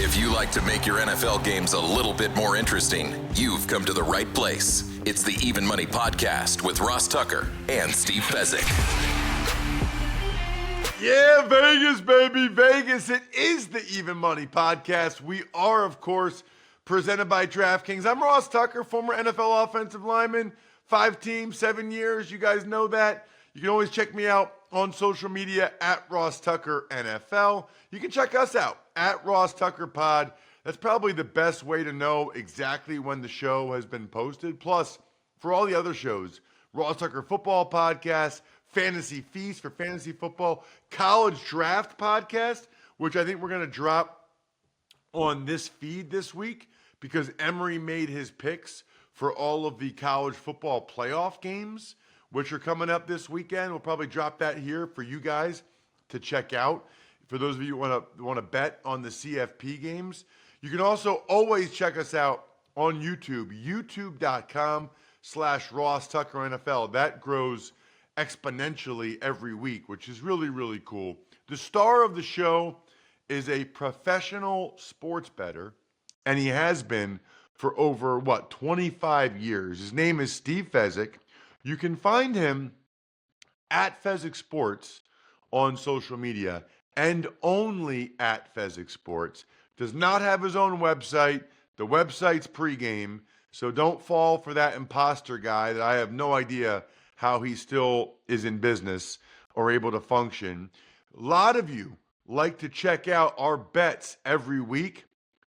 If you like to make your NFL games a little bit more interesting, you've come to the right place. It's the Even Money Podcast with Ross Tucker and Steve Fezzik. Yeah, Vegas, baby, Vegas. It is the Even Money Podcast. We are, of course, presented by DraftKings. I'm Ross Tucker, former NFL offensive lineman, 5 teams, 7 years. You guys know that. You can always check me out on social media at Ross Tucker NFL. You can check us out at Ross Tucker Pod. That's probably the best way to know exactly when the show has been posted. Plus, for all the other shows, Ross Tucker Football Podcast, Fantasy Feast for fantasy football, College Draft Podcast, which I think we're going to drop on this feed this week because Emery made his picks for all of the college football playoff games, which are coming up this weekend. We'll probably drop that here for you guys to check out. For those of you who want to bet on the CFP games, you can also always check us out on YouTube, youtube.com/Ross Tucker NFL. That grows exponentially every week, which is really, really cool. The star of the show is a professional sports bettor, and he has been for over, 25 years. His name is Steve Fezzik. You can find him at Fezzik Sports on social media and only at Fezzik Sports. Does not have his own website. The website's pregame, so don't fall for that imposter guy that I have no idea how he still is in business or able to function. A lot of you like to check out our bets every week.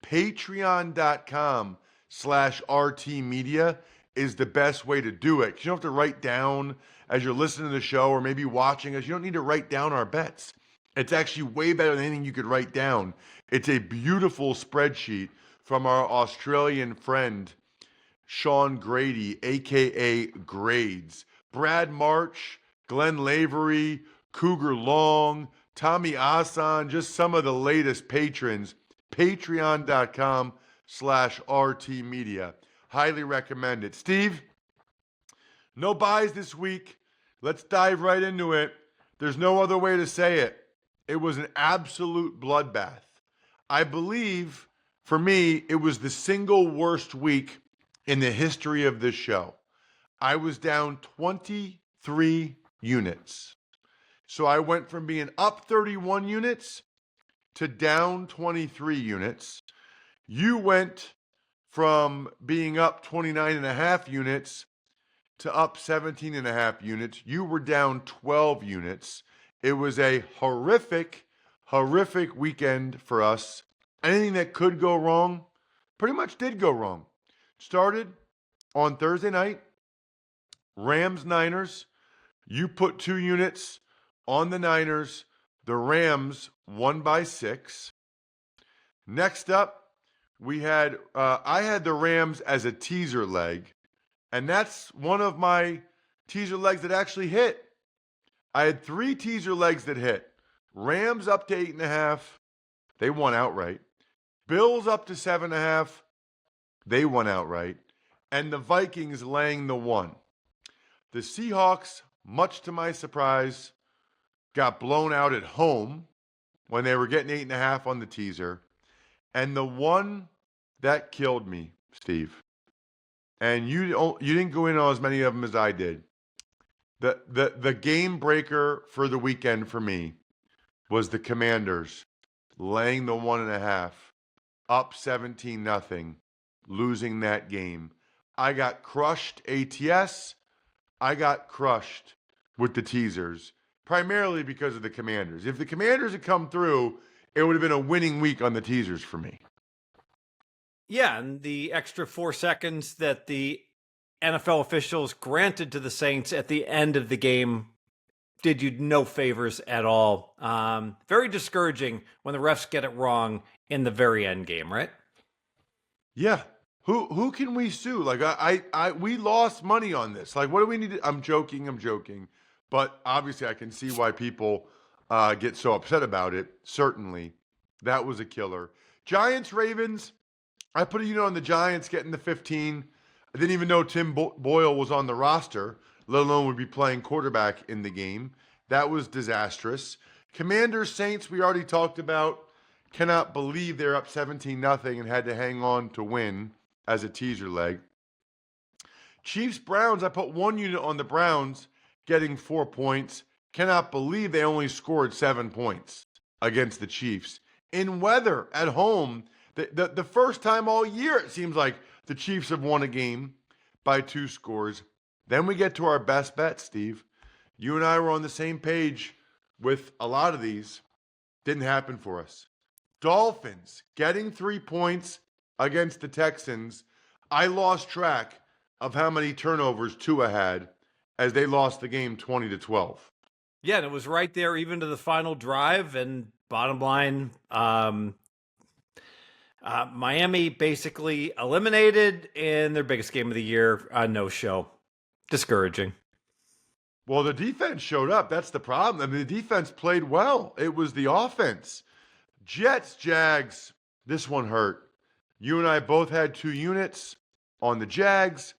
Patreon.com/RT Media is the best way to do it. You don't have to write down as you're listening to the show or maybe watching us. You don't need to write down our bets. It's actually way better than anything you could write down. It's a beautiful spreadsheet from our Australian friend, Sean Grady, a.k.a. Grades. Brad March, Glenn Lavery, Cougar Long, Tommy Asan, just some of the latest patrons. Patreon.com/RT Media. Highly recommend it. Steve, no buys this week. Let's dive right into it. There's no other way to say it. It was an absolute bloodbath. I believe, for me, it was the single worst week in the history of this show. I was down 23 units. So I went from being up 31 units to down 23 units. You went from being up 29.5 units to up 17.5 units. You were down 12 units. It was a horrific weekend for us. Anything that could go wrong pretty much did go wrong. Started on Thursday night, Rams-Niners. You put 2 units on the Niners. The Rams won by 6. Next up, we had I had the Rams as a teaser leg, and that's one of my teaser legs that actually hit. I had 3 teaser legs that hit. Rams up to 8.5. They won outright. Bills up to 7.5. They won outright. And the Vikings laying the 1. The Seahawks, much to my surprise, got blown out at home when they were getting 8.5 on the teaser. And the one that killed me, Steve, and you didn't go in on as many of them as I did. The game breaker for the weekend for me was the Commanders laying the 1.5, up 17-0, losing that game. I got crushed ATS. I got crushed with the teasers, primarily because of the Commanders. If the Commanders had come through, it would have been a winning week on the teasers for me. Yeah, and the extra 4 seconds that the NFL officials granted to the Saints at the end of the game did you no favors at all. Very discouraging when the refs get it wrong in the very end game, right? Yeah. Who can we sue? Like we lost money on this. Like, what do we need to, I'm joking. But obviously I can see why people get so upset about it. Certainly. That was a killer. Giants, Ravens. I put a unit on the Giants getting the 15. I didn't even know Tim Boyle was on the roster, let alone would be playing quarterback in the game. That was disastrous. Commanders, Saints, we already talked about. Cannot believe they're up 17-0 and had to hang on to win as a teaser leg. Chiefs-Browns, I put 1 unit on the Browns, getting 4 points. Cannot believe they only scored 7 points against the Chiefs. In weather, at home, the first time all year it seems like the Chiefs have won a game by 2 scores. Then we get to our best bet, Steve. You and I were on the same page with a lot of these. Didn't happen for us. Dolphins getting 3 points against the Texans. I lost track of how many turnovers Tua had as they lost the game 20-12. Yeah, and it was right there even to the final drive. And bottom line, Miami basically eliminated in their biggest game of the year, no show. Discouraging. Well, the defense showed up. That's the problem. I mean, the defense played well. It was the offense. Jets, Jags, this one hurt. You and I both had 2 units on the Jags,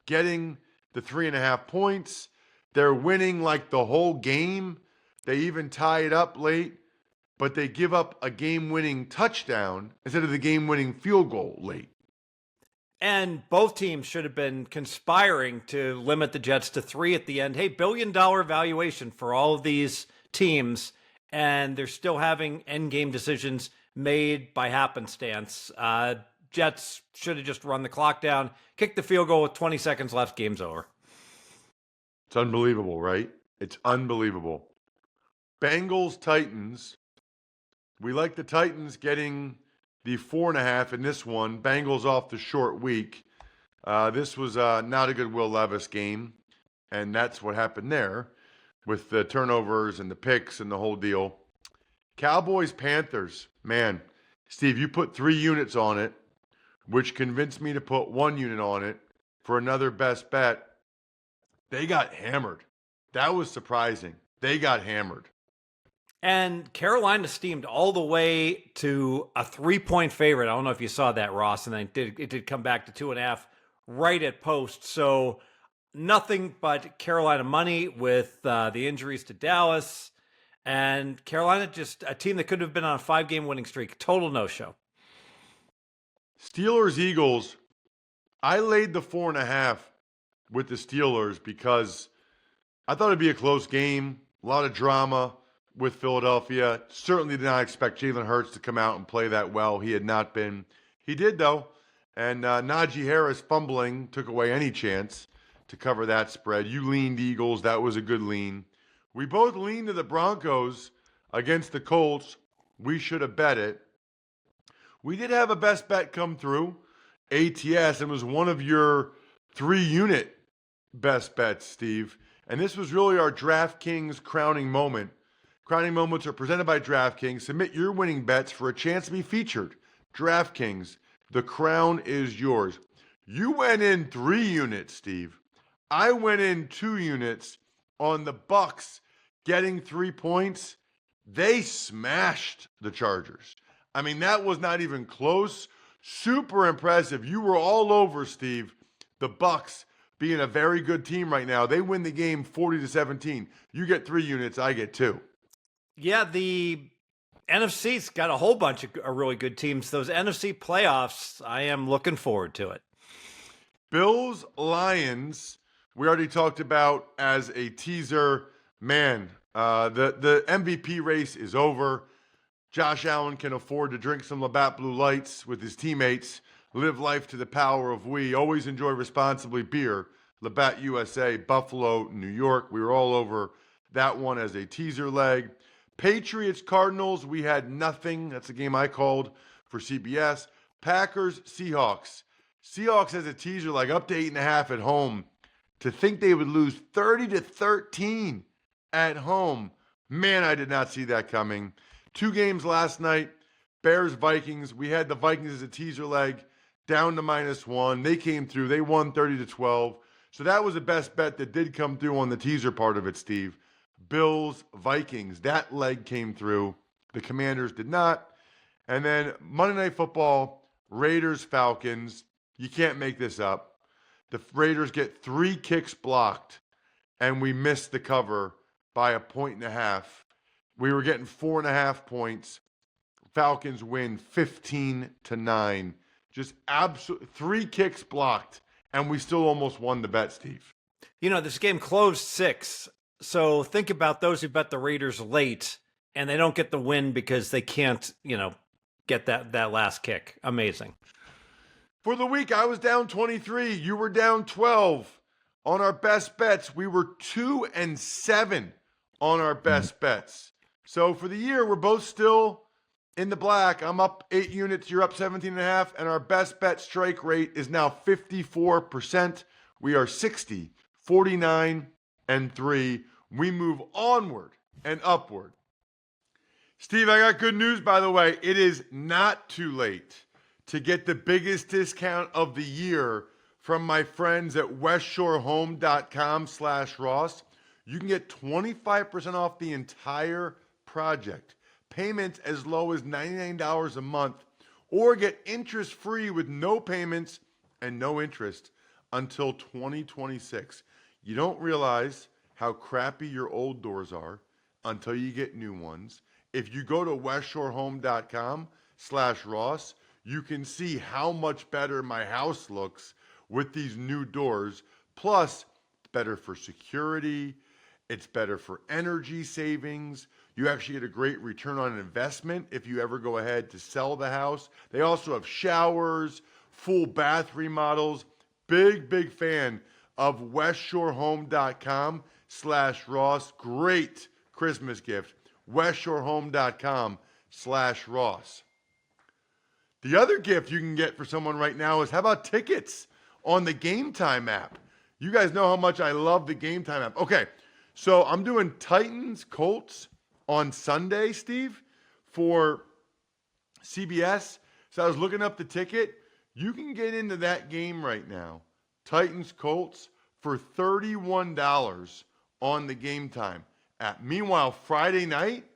getting the 3.5 points. They're winning like the whole game. They even tie it up late, but they give up a game-winning touchdown instead of the game-winning field goal late. And both teams should have been conspiring to limit the Jets to 3 at the end. Hey, $1 billion valuation for all of these teams, and they're still having endgame decisions made by happenstance. Jets should have just run the clock down, kicked the field goal with 20 seconds left, game's over. It's unbelievable, right? It's unbelievable. Bengals, Titans. We like the Titans getting the 4.5 in this one. Bengals off the short week. This was not a good Will Levis game, and that's what happened there with the turnovers and the picks and the whole deal. Cowboys, Panthers. Man, Steve, you put 3 units on it, which convinced me to put 1 unit on it for another best bet. They got hammered. That was surprising. They got hammered. And Carolina steamed all the way to a 3-point favorite. I don't know if you saw that, Ross, and then it did come back to 2.5 right at post. So nothing but Carolina money with the injuries to Dallas. And Carolina, just a team that could have been on a 5-game winning streak. Total no-show. Steelers, Eagles. I laid the 4.5 with the Steelers because I thought it'd be a close game. A lot of drama with Philadelphia. Certainly did not expect Jalen Hurts to come out and play that well. He had not been. He did, though. And Najee Harris fumbling took away any chance to cover that spread. You leaned Eagles. That was a good lean. We both leaned to the Broncos against the Colts. We should have bet it. We did have a best bet come through, ATS, and was one of your 3-unit best bets, Steve. And this was really our DraftKings crowning moment. Crowning moments are presented by DraftKings. Submit your winning bets for a chance to be featured. DraftKings, the crown is yours. You went in 3 units, Steve. I went in 2 units on the Bucs getting 3 points. They smashed the Chargers. I mean, that was not even close. Super impressive. You were all over, Steve. The Bucs being a very good team right now. They win the game 40-17. You get 3 units, I get 2. Yeah, the NFC's got a whole bunch of really good teams. Those NFC playoffs, I am looking forward to it. Bills, Lions, we already talked about as a teaser. Man, the MVP race is over. Josh Allen can afford to drink some Labatt Blue Lights with his teammates. Live life to the power of we. Always enjoy responsibly beer. Labatt USA, Buffalo, New York. We were all over that one as a teaser leg. Patriots, Cardinals, we had nothing. That's a game I called for CBS. Packers, Seahawks. Seahawks as a teaser, like up to 8.5 at home. To think they would lose 30-13 at home. Man, I did not see that coming. 2 games last night. Bears, Vikings. We had the Vikings as a teaser leg down to -1. They came through. They won 30-12. So that was the best bet that did come through on the teaser part of it, Steve. Bills, Vikings. That leg came through. The Commanders did not. And then Monday Night Football, Raiders, Falcons. You can't make this up. The Raiders get 3 kicks blocked, and we missed the cover by 1.5 points. We were getting 4.5 points. Falcons win 15-9. Just absolute 3 kicks blocked, and we still almost won the bet, Steve. You know, this game closed 6. So think about those who bet the Raiders late and they don't get the win because they can't, get that last kick. Amazing. For the week, I was down 23. You were down 12. On our best bets, we were 2-7 on our best bets. So for the year, we're both still in the black. I'm up 8 units. You're up 17.5. And our best bet strike rate is now 54%. We are 60, 49, and 3. We move onward and upward. Steve, I got good news, by the way. It is not too late to get the biggest discount of the year from my friends at westshorehome.com/Ross. You can get 25% off the entire project. Payments as low as $99 a month, or get interest-free with no payments and no interest until 2026. You don't realize how crappy your old doors are until you get new ones. If you go to westshorehome.com/Ross, you can see how much better my house looks with these new doors. Plus, it's better for security. It's better for energy savings. You actually get a great return on investment if you ever go ahead to sell the house. They also have showers, full bath remodels. Big fan of westshorehome.com/Ross. Great Christmas gift. westshorehome.com/Ross. The other gift you can get for someone right now is, how about tickets on the Game Time app? You guys know how much I love the Game Time app. Okay, so I'm doing Titans Colts on Sunday, Steve, for CBS. So I was looking up the ticket. You can get into that game right now, Titans Colts, for $31 on the Game Time app. Meanwhile, Friday night,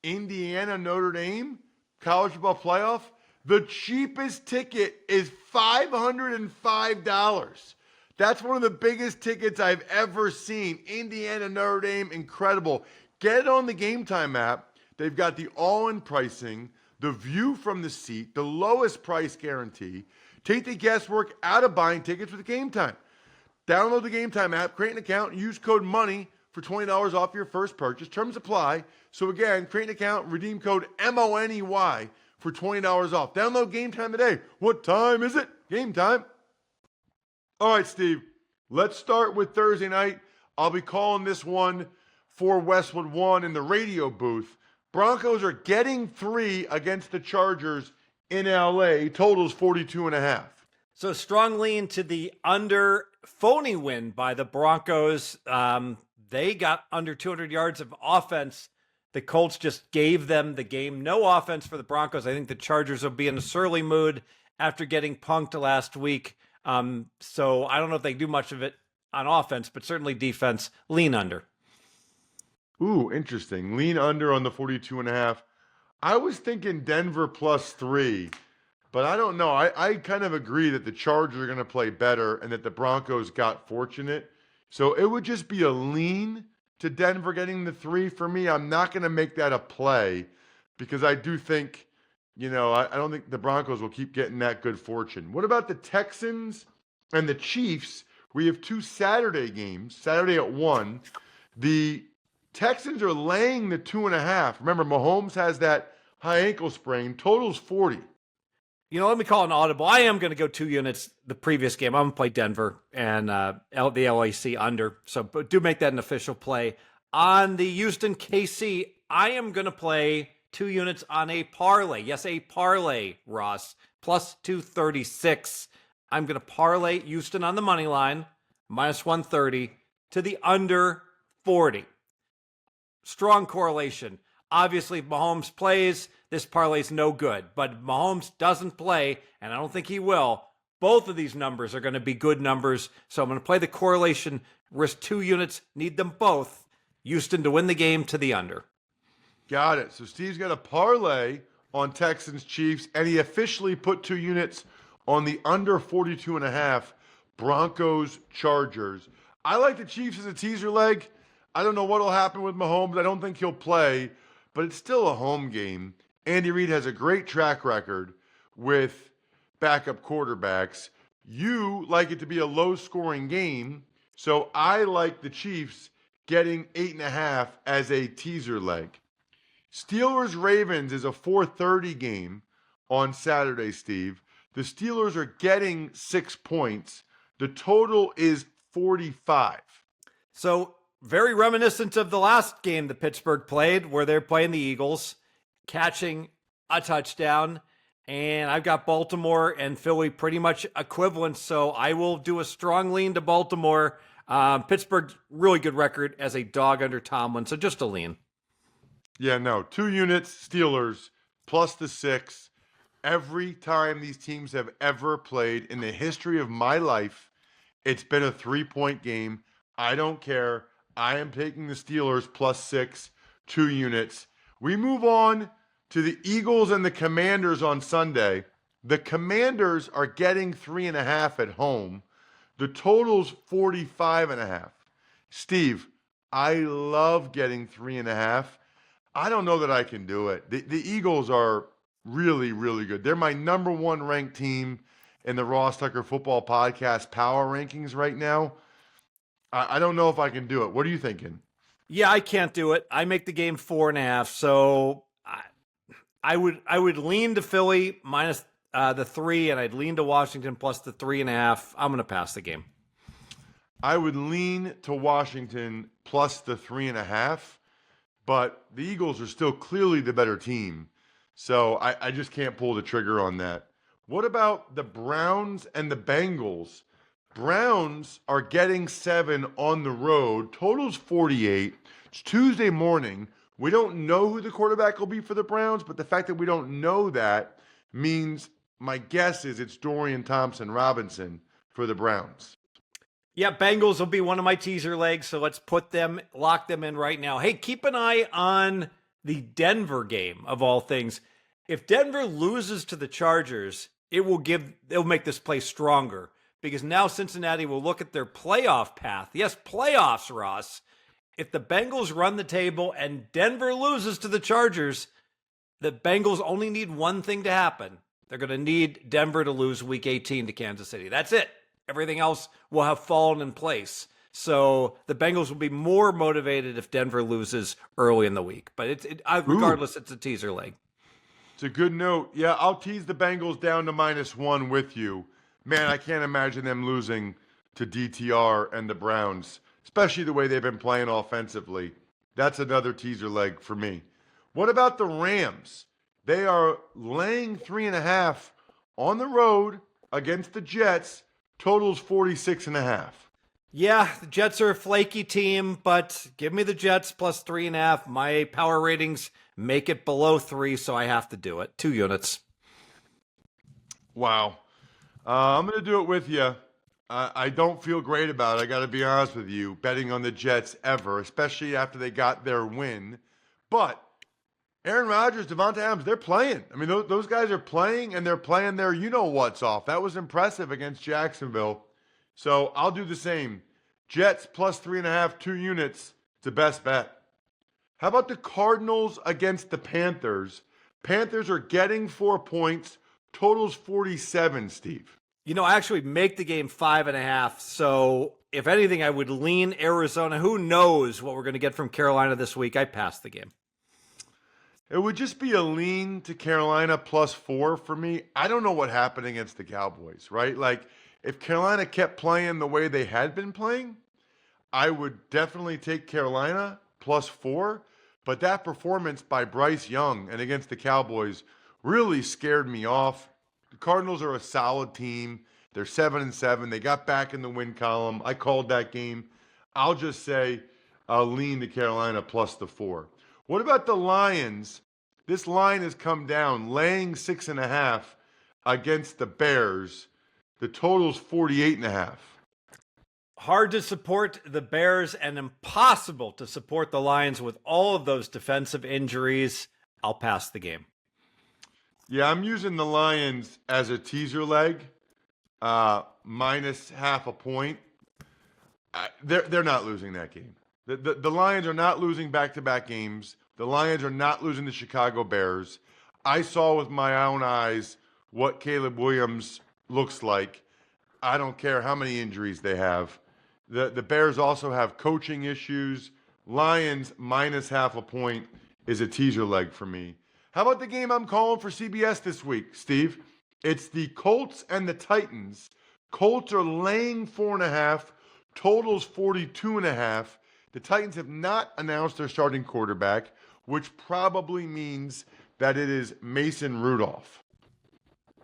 Indiana Notre Dame, college football playoff, the cheapest ticket is $505. That's one of the biggest tickets I've ever seen. Indiana, Notre Dame, incredible. Get it on the Game Time app. They've got the all-in pricing, the view from the seat, the lowest price guarantee. Take the guesswork out of buying tickets with Game Time. Download the Game Time app, create an account, and use code MONEY for $20 off your first purchase. Terms apply. So again, create an account, redeem code MONEY for $20 off. Download Game Time today. What time is it? Game time. All right, Steve, let's start with Thursday night. I'll be calling this one for Westwood One in the radio booth. Broncos are getting 3 against the Chargers in LA. Totals 42.5. So strong lean to the under. Phony win by the Broncos. They got under 200 yards of offense. The Colts just gave them the game. No offense for the Broncos. I think the Chargers will be in a surly mood after getting punked last week. So I don't know if they do much of it on offense, but certainly defense. Lean under. Ooh, interesting. Lean under on the 42.5. I was thinking Denver +3, but I don't know. I kind of agree that the Chargers are going to play better and that the Broncos got fortunate. So it would just be a lean to Denver getting the 3 for me. I'm not going to make that a play because I do think, I don't think the Broncos will keep getting that good fortune. What about the Texans and the Chiefs? We have 2 Saturday games, Saturday at 1. The Texans are laying the 2.5. Remember, Mahomes has that high ankle sprain. Total's 40. Let me call an audible. I am going to go 2 units the previous game. I'm going to play Denver and the LAC under. So do make that an official play. On the Houston KC, I am going to play 2 units on a parlay. Yes, a parlay, Ross. Plus 236. I'm going to parlay Houston on the money line, minus 130, to the under 40. Strong correlation. Obviously, if Mahomes plays, this parlay's no good. But if Mahomes doesn't play, and I don't think he will, both of these numbers are going to be good numbers. So I'm going to play the correlation, risk 2 units, need them both. Houston to win the game to the under. Got it. So Steve's got a parlay on Texans Chiefs, and he officially put 2 units on the under 42.5 Broncos Chargers. I like the Chiefs as a teaser leg. I don't know what will happen with Mahomes. I don't think he'll play, but it's still a home game. Andy Reid has a great track record with backup quarterbacks. You like it to be a low-scoring game, so I like the Chiefs getting 8.5 as a teaser leg. Steelers-Ravens is a 4:30 game on Saturday, Steve. The Steelers are getting 6 points. The total is 45. So very reminiscent of the last game that Pittsburgh played, where they're playing the Eagles, catching a touchdown. And I've got Baltimore and Philly pretty much equivalent, so I will do a strong lean to Baltimore. Pittsburgh's really good record as a dog under Tomlin, so just a lean. Yeah, no. 2 units, Steelers, plus the 6. Every time these teams have ever played in the history of my life, it's been a 3-point game. I don't care. I am taking the Steelers plus 6, 2 units. We move on to the Eagles and the Commanders on Sunday. The Commanders are getting 3.5 at home. The total's 45.5. Steve, I love getting 3.5. I don't know that I can do it. The Eagles are really, really good. They're my number 1 ranked team in the Ross Tucker Football Podcast power rankings right now. I don't know if I can do it. What are you thinking? Yeah, I can't do it. I make the game 4.5, so I would lean to Philly minus the 3, and I'd lean to Washington plus the 3.5. I'm going to pass the game. I would lean to Washington plus the 3.5, but the Eagles are still clearly the better team. So I just can't pull the trigger on that. What about the Browns and the Bengals? Browns are getting 7 on the road. Total's 48. It's Tuesday morning. We don't know who the quarterback will be for the Browns, but the fact that we don't know that means my guess is it's Dorian Thompson-Robinson for the Browns. Yeah, Bengals will be one of my teaser legs, so let's lock them in right now. Hey, keep an eye on the Denver game, of all things. If Denver loses to the Chargers, it'll make this play stronger, because now Cincinnati will look at their playoff path. Yes, playoffs, Ross. If the Bengals run the table and Denver loses to the Chargers, the Bengals only need one thing to happen. They're going to need Denver to lose Week 18 to Kansas City. That's it. Everything else will have fallen in place. So the Bengals will be more motivated if Denver loses early in the week. But regardless, it's a teaser leg. It's a good note. Yeah, I'll tease the Bengals down to -1 with you. Man, I can't imagine them losing to DTR and the Browns, especially the way they've been playing offensively. That's another teaser leg for me. What about the Rams? They are laying 3.5 on the road against the Jets. Totals 46.5. Yeah, the Jets are a flaky team, but give me the Jets plus 3.5. My power ratings make it below 3, so I have to do it. 2 units. Wow. I'm going to do it with you. I don't feel great about it. I got to be honest with you, betting on the Jets ever, especially after they got their win. But Aaron Rodgers, Devontae Adams, they're playing. I mean, those guys are playing, and they're playing their you-know-what's off. That was impressive against Jacksonville. So I'll do the same. Jets plus 3.5, 2 units. It's the best bet. How about the Cardinals against the Panthers? Panthers are getting 4 points. Total's 47, Steve. You know, I actually make the game 5.5. So if anything, I would lean Arizona. Who knows what we're going to get from Carolina this week? I pass the game. It would just be a lean to Carolina plus 4 for me. I don't know what happened against the Cowboys, right? Like, if Carolina kept playing the way they had been playing, I would definitely take Carolina plus 4. But that performance by Bryce Young and against the Cowboys really scared me off. The Cardinals are a solid team. They're 7-7. They got back in the win column. I called that game. I'll just say I'll lean to Carolina plus the 4. What about the Lions? This line has come down, laying 6.5 against the Bears. The total's 48.5. Hard to support the Bears and impossible to support the Lions with all of those defensive injuries. I'll pass the game. Yeah, I'm using the Lions as a teaser leg, minus half a point. They're not losing that game. The Lions are not losing back-to-back games. The Lions are not losing the Chicago Bears. I saw with my own eyes what Caleb Williams looks like. I don't care how many injuries they have. The Bears also have coaching issues. Lions minus half a point is a teaser leg for me. How about the game I'm calling for CBS this week, Steve? It's the Colts and the Titans. Colts are laying 4.5. Totals 42.5. The Titans have not announced their starting quarterback, which probably means that it is Mason Rudolph.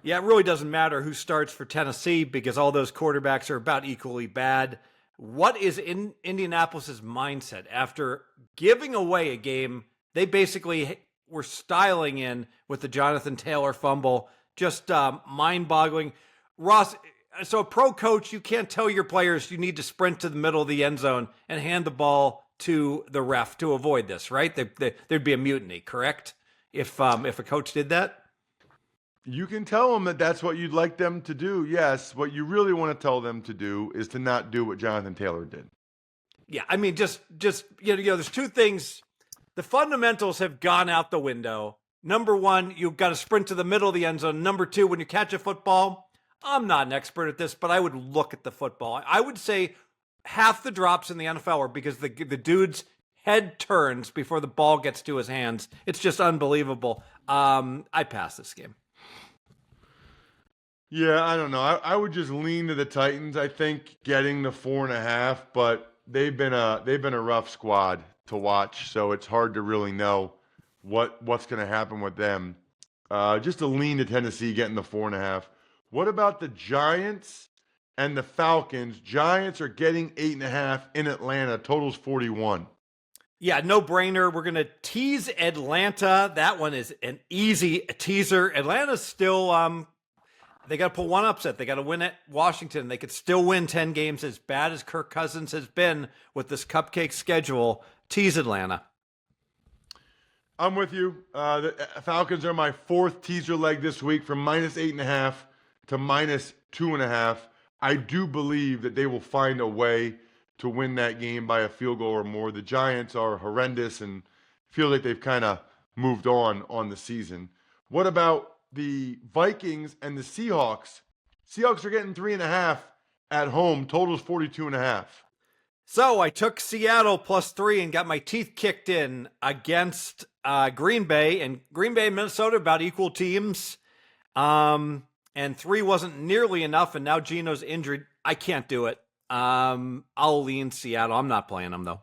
Yeah, it really doesn't matter who starts for Tennessee because all those quarterbacks are about equally bad. What is in Indianapolis' mindset after giving away a game they basically were styling in with the Jonathan Taylor fumble? Just mind-boggling. Ross, so a pro coach, you can't tell your players you need to sprint to the middle of the end zone and hand the ball to the ref to avoid this, right? There'd be a mutiny, correct? If a coach did that? You can tell them that that's what you'd like them to do. Yes, what you really want to tell them to do is to not do what Jonathan Taylor did. Yeah, I mean, just there's two things. The fundamentals have gone out the window. Number one, you've got to sprint to the middle of the end zone. Number two, when you catch a football, I'm not an expert at this, but I would look at the football. I would say half the drops in the NFL are because the dude's head turns before the ball gets to his hands. It's just unbelievable. I pass this game. Yeah, I don't know. I would just lean to the Titans. I think getting the 4.5, but they've been a rough squad to watch, so it's hard to really know what's going to happen with them. Just a lean to Tennessee getting the 4.5. What about the Giants and the Falcons? Giants are getting 8.5 in Atlanta. Totals 41. Yeah, no brainer. We're going to tease Atlanta. That one is an easy teaser. Atlanta's still they got to pull one upset. They got to win at Washington. They could still win 10 games, as bad as Kirk Cousins has been with this cupcake schedule. Tease Atlanta. I'm with you. The Falcons are my fourth teaser leg this week from minus 8.5 to minus 2.5. I do believe that they will find a way to win that game by a field goal or more. The Giants are horrendous and feel like they've kind of moved on the season. What about the Vikings and the Seahawks? Seahawks are getting 3.5 at home. Totals 42.5. So I took Seattle +3 and got my teeth kicked in against Green Bay. And Green Bay and Minnesota about equal teams. And 3 wasn't nearly enough. And now Geno's injured. I can't do it. I'll lean Seattle. I'm not playing them though.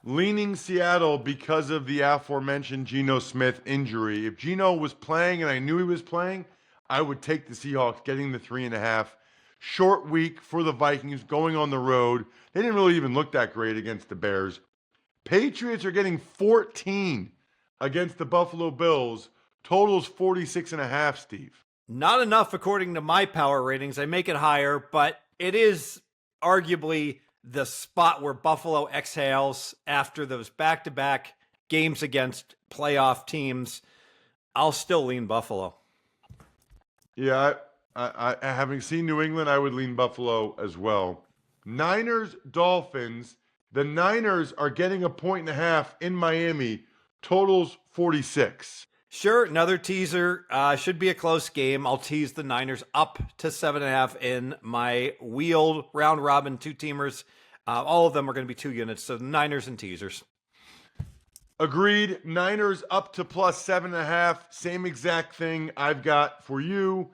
Leaning Seattle because of the aforementioned Geno Smith injury. If Geno was playing and I knew he was playing, I would take the Seahawks getting the 3.5. Short week for the Vikings going on the road. They didn't really even look that great against the Bears. Patriots are getting 14 against the Buffalo Bills. Totals 46.5, Steve. Not enough according to my power ratings. I make it higher, but it is arguably the spot where Buffalo exhales after those back-to-back games against playoff teams. I'll still lean Buffalo. Yeah, I having seen New England, I would lean Buffalo as well. Niners, Dolphins. The Niners are getting 1.5 in Miami. Totals 46. Sure, another teaser. Should be a close game. I'll tease the Niners up to 7.5 in my wheeled round robin 2-teamers. All of them are going to be 2 units, so Niners and teasers. Agreed. Niners up to +7.5. Same exact thing I've got for you.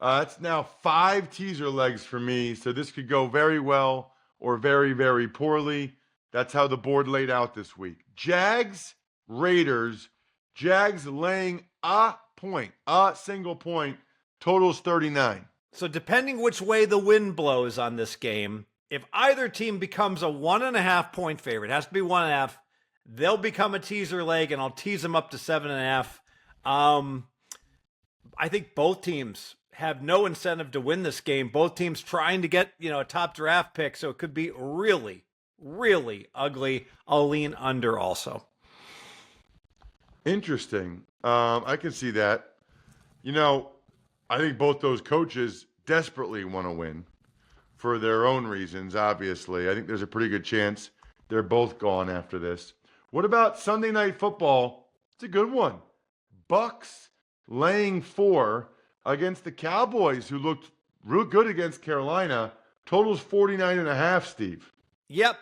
It's now 5 teaser legs for me, so this could go very well or very, very poorly. That's how the board laid out this week. Jags, Raiders. Jags laying a single point, totals 39. So depending which way the wind blows on this game, if either team becomes a 1.5 point favorite, it has to be 1.5, they'll become a teaser leg, and I'll tease them up to 7.5. I think both teams have no incentive to win this game. Both teams trying to get, a top draft pick, so it could be really, really ugly. I'll lean under also. Interesting. I can see that. I think both those coaches desperately want to win for their own reasons, obviously. I think there's a pretty good chance they're both gone after this. What about Sunday Night Football? It's a good one. Bucks laying 4 against the Cowboys, who looked real good against Carolina. Total's 49.5, Steve. Yep,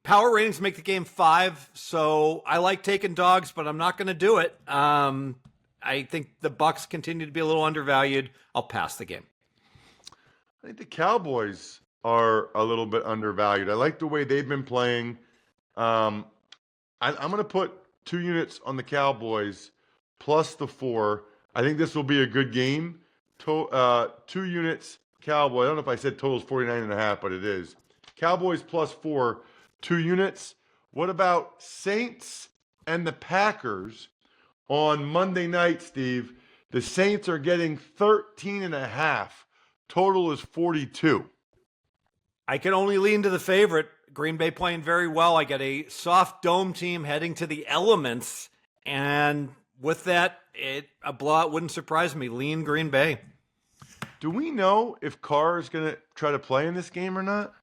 power ratings make the game 5, so I like taking dogs, but I'm not going to do it. I think the Bucks continue to be a little undervalued. I'll pass the game. I think the Cowboys are a little bit undervalued. I like the way they've been playing. I'm going to put 2 units on the Cowboys plus the 4. I think this will be a good game. 2 units, Cowboy. I don't know if I said total's 49.5, but it is. Cowboys plus 4, 2 units. What about Saints and the Packers on Monday night, Steve? The Saints are getting 13.5. Total is 42. I can only lean to the favorite. Green Bay playing very well. I got a soft dome team heading to the elements. And with that, a blowout wouldn't surprise me. Lean Green Bay. Do we know if Carr is going to try to play in this game or not?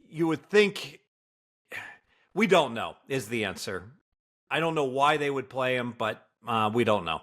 You would think. We don't know is the answer. I don't know why they would play him, but we don't know.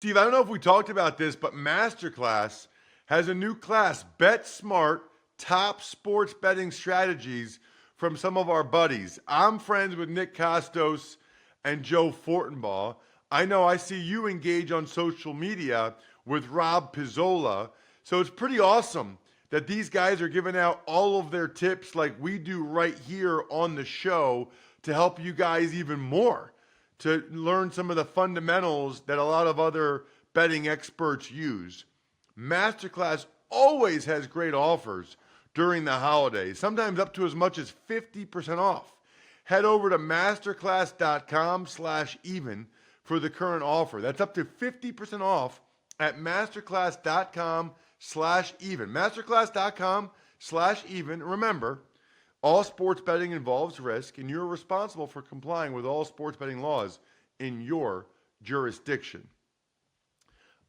Steve, I don't know if we talked about this, but Masterclass has a new class, Bet Smart, Top Sports Betting Strategies from some of our buddies. I'm friends with Nick Costos and Joe Fortenbaugh. I know I see you engage on social media with Rob Pizzola. So it's pretty awesome that these guys are giving out all of their tips like we do right here on the show to help you guys even more, to learn some of the fundamentals that a lot of other betting experts use. Masterclass always has great offers during the holidays, sometimes up to as much as 50% off. Head over to masterclass.com/even for the current offer. That's up to 50% off at masterclass.com/even. Masterclass.com/even. Remember, all sports betting involves risk, and you're responsible for complying with all sports betting laws in your jurisdiction.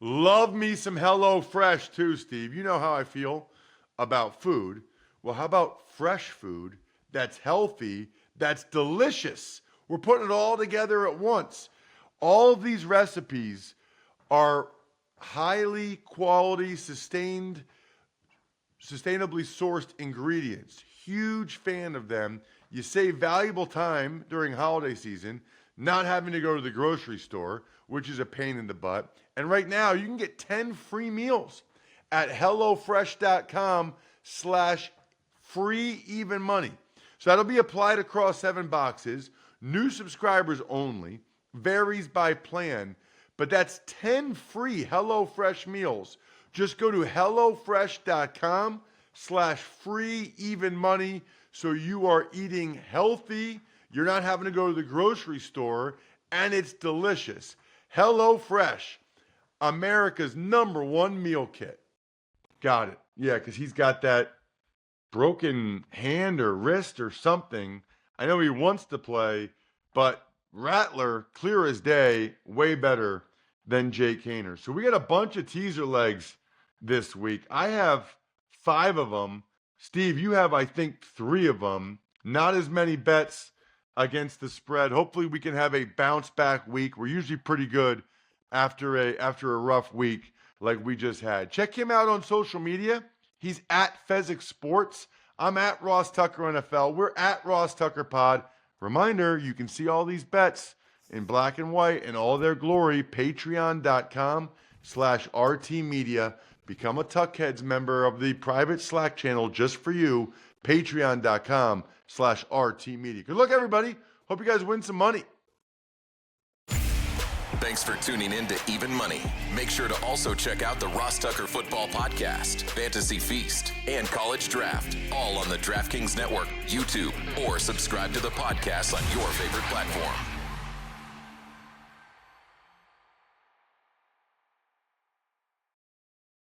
Love me some HelloFresh too, Steve. You know how I feel about food. Well, how about fresh food that's healthy, that's delicious? We're putting it all together at once. All of these recipes are highly quality, sustainably sourced ingredients. Huge fan of them. You save valuable time during holiday season, not having to go to the grocery store, which is a pain in the butt. And right now, you can get 10 free meals at HelloFresh.com/free-even-money. So that'll be applied across 7 boxes. New subscribers only. Varies by plan. But that's 10 free HelloFresh meals. Just go to HelloFresh.com/free-even-money so you are eating healthy. You're not having to go to the grocery store, and it's delicious. HelloFresh, America's #1 meal kit. Got it. Yeah, because he's got that broken hand or wrist or something. I know he wants to play, but Rattler, clear as day, way better than Jake Haener. So we got a bunch of teaser legs this week. I have 5 of them. Steve, you have, I think, 3 of them. Not as many bets against the spread. Hopefully we can have a bounce back week. We're usually pretty good after a rough week like we just had. Check him out on social media. He's at Fezzik Sports. I'm at Ross Tucker NFL. We're at Ross Tucker Pod. Reminder, you can see all these bets in black and white in all their glory. Patreon.com/RT Media. Become a Tuckheads member of the private Slack channel just for you. Patreon.com/RT Media. Good luck, everybody. Hope you guys win some money. Thanks for tuning in to Even Money. Make sure to also check out the Ross Tucker Football Podcast, Fantasy Feast, and College Draft, all on the DraftKings Network, YouTube, or subscribe to the podcast on your favorite platform.